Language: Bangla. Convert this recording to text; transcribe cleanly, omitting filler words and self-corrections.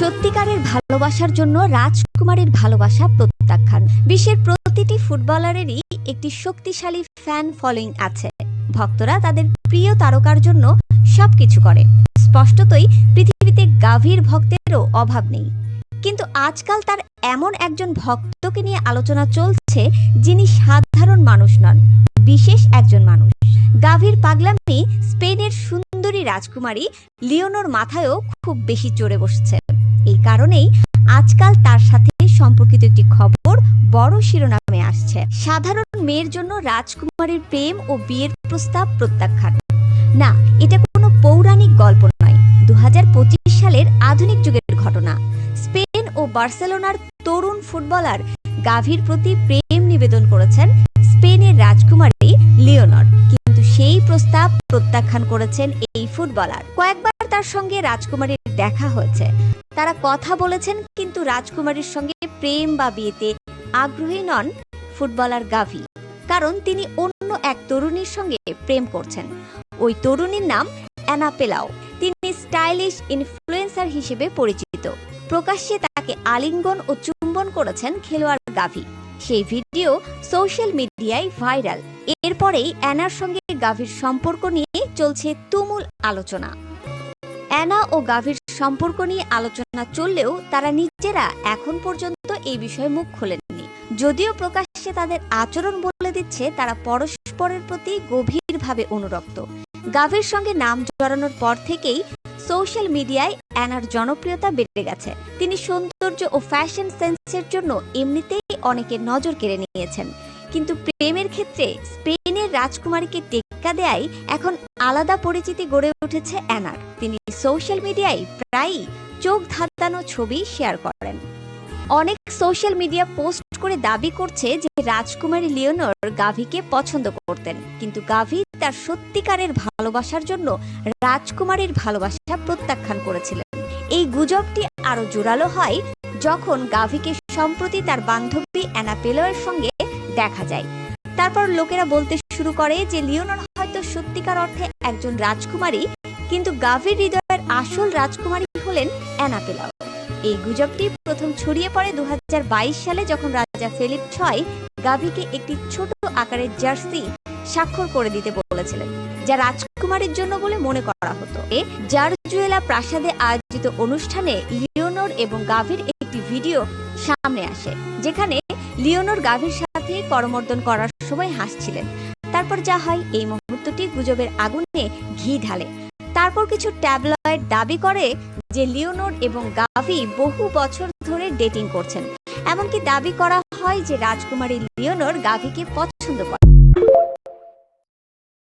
সত্যিকারের ভালোবাসার জন্য রাজকুমারীর ভালোবাসা প্রত্যাখ্যান। বিশ্বের প্রতিটি ফুটবলারেরই একটি শক্তিশালী ফ্যান ফলোয়িং আছে। ভক্তরা তাদের প্রিয় তারকার জন্য সবকিছু করে। স্পষ্টতই পৃথিবীতে গাভীর ভক্তেরও অভাব নেই। কিন্তু আজকাল তার এমন একজন ভক্তকে নিয়ে আলোচনা চলছে, যিনি সাধারণ মানুষ নন, বিশেষ একজন মানুষ। গাভীর পাগলামি স্পেনের সুন্দরী রাজকুমারী লিওনোর মাথায়ও খুব বেশি চড়ে বসেছে। এই কারণেই আজকাল তার সাথে সম্পর্কিত একটি খবর বড় শিরোনামে আসছে। সাধারণ মেয়ের জন্য রাজকুমারীর প্রেম ও বিয়ের প্রস্তাব প্রত্যাখ্যান। না, এটা কোনো পৌরাণিক গল্প নয়, 2025 সালের আধুনিক যুগের ঘটনা। স্পেন ও বার্সেলোনার তরুণ ফুটবলার গাভীর প্রতি প্রেম নিবেদন করেছেন স্পেনের রাজকুমারী লিওনর, কিন্তু সেই প্রস্তাব প্রত্যাখ্যান করেছেন এই ফুটবলার। কয়েকবার তার সঙ্গে রাজকুমারীর দেখা হয়েছে, তারা কথা বলেছেন, কিন্তু রাজকুমারীর সঙ্গে প্রেম বা বিয়েতে আগ্রহী নন ফুটবলার গাভী, কারণ তিনি অন্য এক তরুণীর সঙ্গে প্রেম করছেন। ওই তরুণীর নাম অ্যানা পেলাও। তিনি স্টাইলিশ ইনফ্লুয়েন্সার হিসেবে পরিচিত। প্রকাশ্যে তাকে আলিঙ্গন ও চুম্বন করেছেন খেলোয়াড় গাভী। সেই ভিডিও সোশ্যাল মিডিয়ায় ভাইরাল। এরপরেই অ্যানার সঙ্গে গাভীর সম্পর্ক নিয়ে চলছে তুমুল আলোচনা। অ্যানা ও গাভীর সম্পর্ক নিয়ে আলোচনা চললেও তারা নিজেরা এখন পর্যন্ত এই বিষয়ে মুখ খোলেননি। যদিও প্রকাশ্যে তাদের আচরণ বলে দিচ্ছে তারা পরস্পরের প্রতি গভীরভাবে অনুরক্ত। গাভীর সঙ্গে নাম জড়ানোর পর থেকেই সোশ্যাল মিডিয়ায় অ্যানার জনপ্রিয়তা বেড়ে গেছে। তিনি সৌন্দর্য ও ফ্যাশন সেন্সের জন্য এমনিতেই অনেকের নজর কেড়ে নিয়েছেন, কিন্তু প্রেমের ক্ষেত্রে স্পেনের রাজকুমারীকে টেক্কা দেয়ায় এখন আলাদা পরিচিতি গড়ে উঠেছে অ্যানার। তিনি সোশ্যাল মিডিয়ায় প্রায়ই চোখ ধাঁধানো ছবি শেয়ার করেন। অনেক সোশ্যাল মিডিয়া পোস্ট করে দাবি করছে যে রাজকুমারী লিওনর গাভীকে পছন্দ করতেন, কিন্তু গাভী তার সত্যিকারের ভালোবাসার জন্য রাজকুমারীর ভালোবাসা প্রত্যাখ্যান করেছিলেন। এই গুজবটি আরো জোরালো হয় যখন গাভীকে সম্প্রতি তার বান্ধবী অ্যানা পেলোয়ের সঙ্গে দেখা যায়। তারপর লোকেরা বলতে শুরু করে যে লিওনর হয়তো সত্যিকার অর্থে একজন রাজকুমারী, কিন্তু গাভীর হৃদয়ের আসল রাজকুমারী হলেন অ্যানা পেলাও। এই গুজবটি প্রথম ছড়িয়ে পড়ে 2022 সালে, যখন রাজা ফিলিপ VI গাভীকে একটি ছোট আকারের জার্সি স্বাক্ষর করে দিতে বলেছিলেন, যা রাজকুমারীর জন্য বলে মনে করা হতো। জারজুয়েলা প্রাসাদে আয়োজিত অনুষ্ঠানে লিওনর এবং গাভীর একটি ভিডিও সামনে আসে, যেখানে লিওনর গাভীর সাথে করমর্দন করার সময় হাসছিলেন। তারপর যা হয়, এই মুহূর্তটি গুজবের আগুনে ঘি ঢালে। তারপর কিছু ট্যাবলয়েড দাবি করে যে লিওনর এবং গাভী বহু বছর ধরে ডেটিং করছেন। এমনকি দাবি করা হয় যে রাজকুমারী লিওনর গাভীকে পছন্দ করে।